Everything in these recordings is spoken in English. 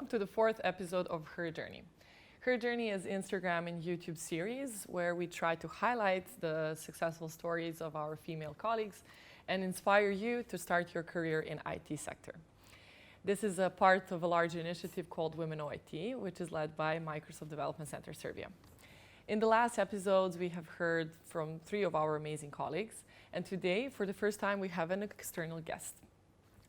welcome to the fourth episode of Her Journey. Her Journey is Instagram and YouTube series where we try to highlight the successful stories of our female colleagues and inspire you to start your career in IT sector. This is a part of a larger initiative called Women know IT, which is led by Microsoft Development Center Serbia. In the last episodes, we have heard from 3 of our amazing colleagues, and today, for the first time, we have an external guest.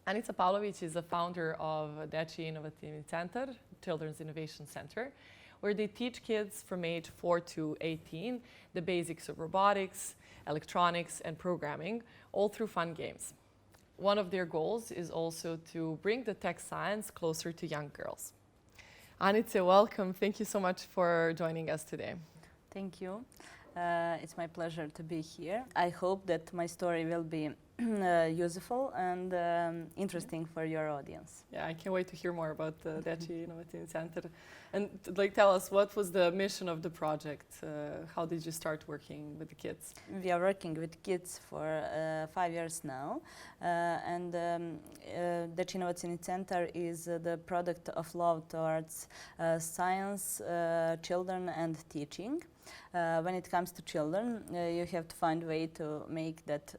Anica Vulović is the founder of Dečiji Inovacioni Centar, Children's Innovation Center, where they teach kids from age 4 to 18 the basics of robotics, electronics, and programming, all through fun games. One of their goals is also to bring the tech science closer to young girls. Anita, welcome. Thank you so much for joining us today. Thank you. It's my pleasure to be here. I hope that my story will be useful and interesting for your audience. Yeah, I can't wait to hear more about the Dečiji Inovacioni Centar. And tell us, what was the mission of the project? How did you start working with the kids? We are working with kids for 5 years now, and Dečiji Inovacioni Centar is the product of love towards science, children, and teaching. When it comes to children, you have to find a way to make that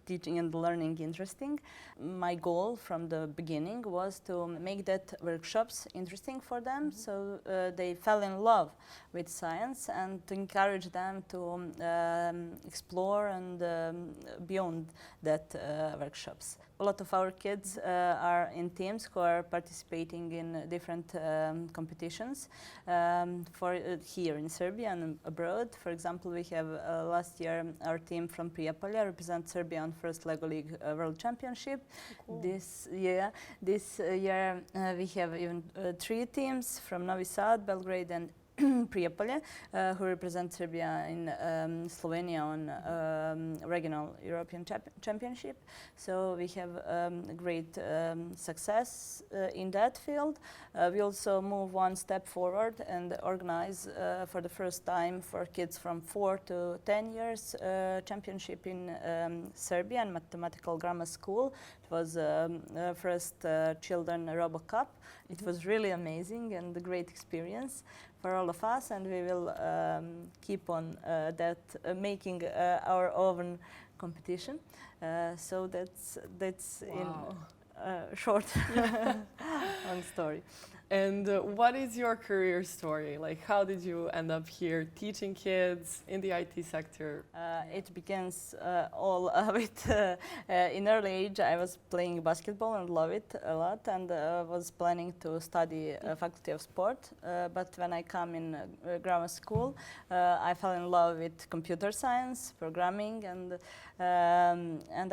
teaching and learning interesting. My goal from the beginning was to make that workshops interesting for them, so they fell in love with science, and to encourage them to explore and beyond that workshops. A lot of our kids are in teams who are participating in different competitions for here in Serbia and abroad. For example, we have last year our team from Prijepolje represent Serbia on first Lego League World Championship. Cool. This year we have even 3 teams from Novi Sad, Belgrade, and Prijepolje, who represent Serbia in Slovenia on regional European championship. So we have great success in that field. We also move one step forward and organize for the first time for kids from 4 to 10 years championship in Serbia and Mathematical Grammar School. It was first children Robocop. It was really amazing and a great experience for all of us, and we will keep on making our own competition. So that's wow. In short long story. And what is your career story? Like, how did you end up here teaching kids in the IT sector? It begins all with in early age I was playing basketball and love it a lot, and was planning to study Faculty of Sport. But when I come in grammar school, I fell in love with computer science, programming, and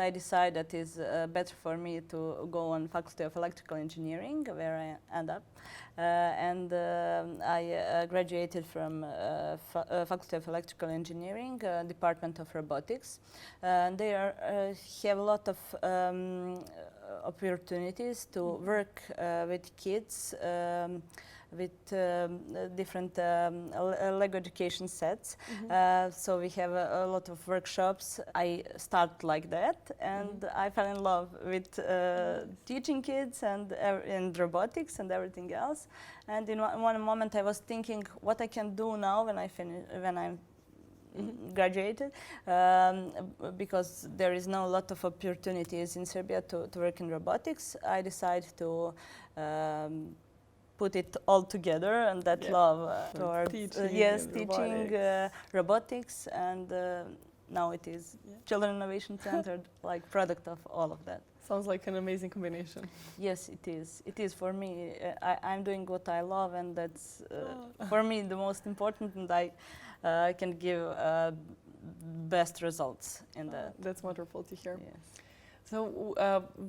I decided that it's better for me to go on Faculty of Electrical Engineering, where I end up. I graduated from Faculty of Electrical Engineering, Department of Robotics. They have a lot of opportunities to work with kids with different Lego education sets. So we have a lot of workshops. I start like that, and I fell in love with teaching kids and robotics and everything else. And in one moment I was thinking what I can do now when I'm graduated, because there is no lot of opportunities in Serbia to work in robotics. I decided to put it all together, and that love towards teaching robotics, and now it is Children Innovation Center, like product of all of that. Sounds like an amazing combination. Yes, it is. It is for me. I'm doing what I love, and that's for me the most important, and I can give best results in that. That's wonderful to hear. Yes. So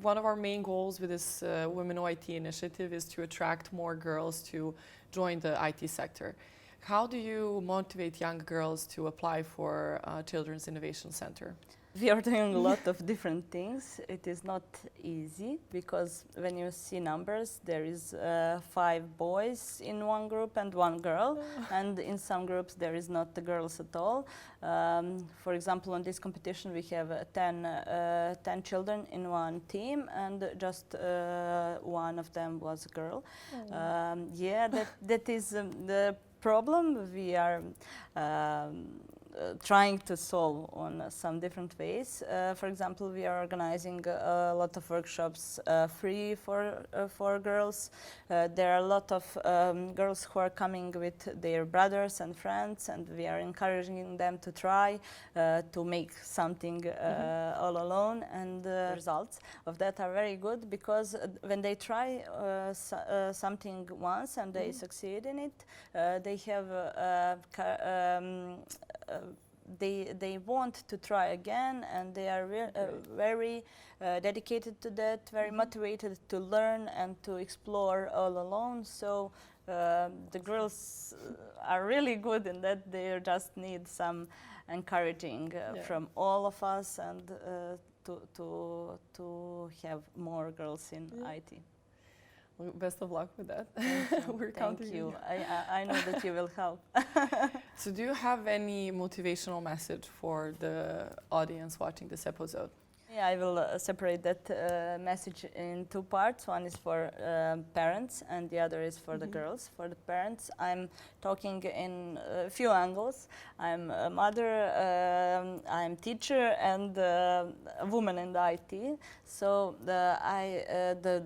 one of our main goals with this Women know IT initiative is to attract more girls to join the IT sector. How do you motivate young girls to apply for Children's Innovation Center? We are doing a lot of different things. It is not easy because when you see numbers, there is 5 boys in one group and 1 girl, and in some groups there is not the girls at all. For example, on this competition we have 10 children in one team, and just one of them was a girl. Yeah, that is the problem we are trying to solve on some different ways. For example, we are organizing a lot of workshops free for girls. There are a lot of girls who are coming with their brothers and friends, and we are encouraging them to try to make something all alone. And the results of that are very good, because when they try something once and they succeed in it, they have they want to try again, and they are very dedicated to that, very motivated to learn and to explore all alone. So the girls are really good in that. They just need some encouraging from all of us, and to have more girls in IT. Well, best of luck with that. We're Thank you. I know that you will help. So do you have any motivational message for the audience watching this episode? Yeah, I will separate that message in 2 parts. One is for parents and the other is for the girls. For the parents, I'm talking in a few angles. I'm a mother, I'm teacher, and a woman in the IT. So the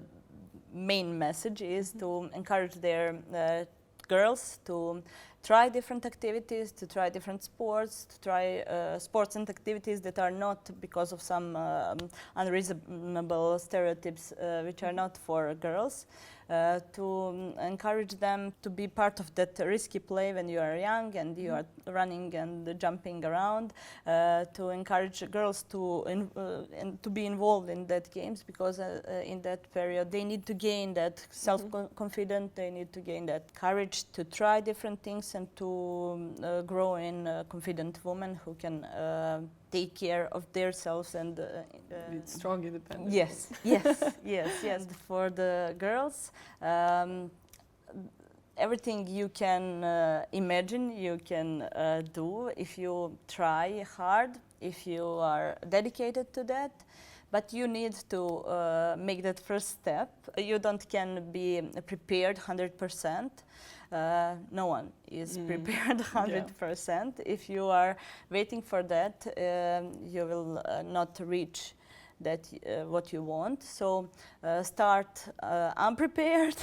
main message is to encourage their girls to try different activities, to try different sports, to try sports and activities that are not because of some unreasonable stereotypes which are not for girls. To encourage them to be part of that risky play when you are young and you are running and jumping around. To encourage girls to be involved in that games, because in that period they need to gain that self-confidence, they need to gain that courage to try different things and to grow in a confident woman who can take care of themselves and be strong, independent. Yes. For the girls, everything you can imagine, you can do if you try hard, if you are dedicated to that. But you need to make that first step. You don't can be prepared 100%. No one is prepared 100%. If you are waiting for that, you will not reach that what you want. So start unprepared.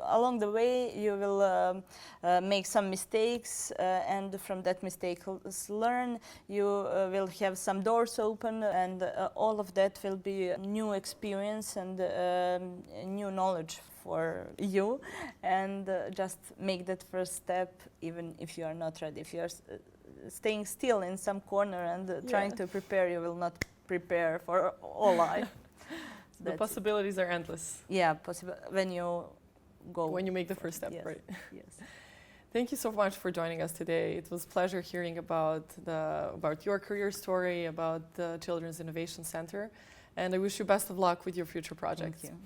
Along the way, you will make some mistakes, and from that mistakes learn. You will have some doors open, and all of that will be a new experience and new knowledge for you. And just make that first step, even if you are not ready. If you are staying still in some corner and trying to prepare, you will not prepare for all life. The possibilities are endless. Yeah, when you go. When you make the first step, right? Yes. Thank you so much for joining us today. It was a pleasure hearing about your career story, about the Children's Innovation Center, and I wish you best of luck with your future projects. Thank you.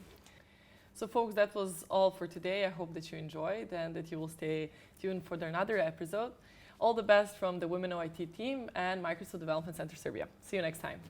So folks, that was all for today. I hope that you enjoyed and that you will stay tuned for another episode. All the best from the Women OIT team and Microsoft Development Center Serbia. See you next time.